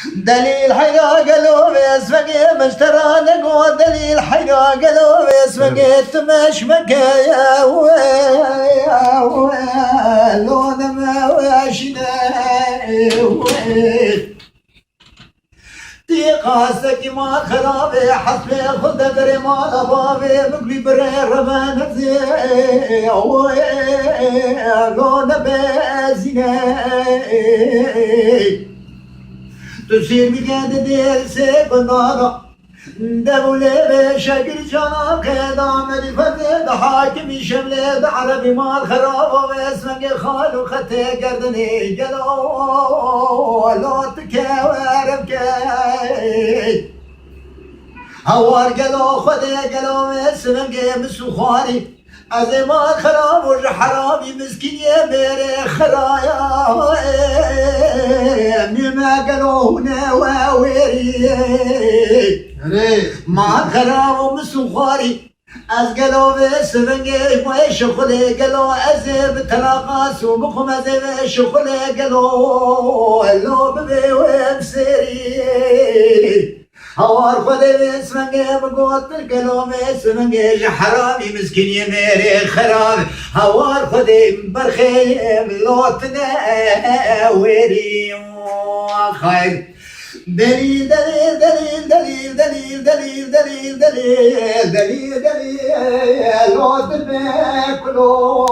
دليل حيرة قالوا باسمك مشترى نقول دليل حيرة قالوا باسمك تمش مكايا لون ما واشنا تي قاسك ما خرابي حسبي خد دري ما لبابي مقلي بري رمان زي لون بازيني تسير بقاد دير سيقنانا دولة بشكل جانا قيدام الفتد حاكم شملة عربي مال خراب واسمك خالو خطي قردني قلو لوتك واربكي هوار قلو خدي قلو اسمك مسوخاري أزمان خراب وحرامي مسكين يا بيري خرايا مما قالوا هنا واويري ما خراب ومسوخاري از قالوا بسفنجي ويش خلي قالوا أزيب تلاقاس ومخم أزيب شخلي قالوا اللو ببي وبسيري هوار خذي اسمنجي بقوت القلوم اسمنجي حرامي مسكين يميري خراب هوار خذي برخيم لوتنا ويري خير دليل دليل دليل دليل دليل دليل دليل دليل دليل دليل لوت الماكلو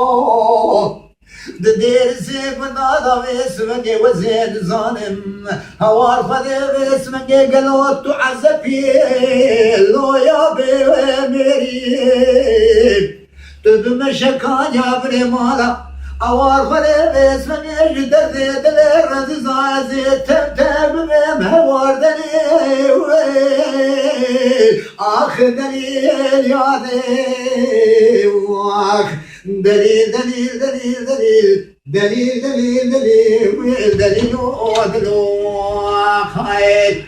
دير سيف من هذا اسمك وزين ظالم هوار خذي اسمك قالوا تعزفي لو يا بيري تبمشى كان يا بري مالا هوار خذي اسمك جدر زيد الرز زازي تم هوار دليل اخ دليل يا ذي دليل دليل دليل دليل دليل دليل دليل دليل ودلو خير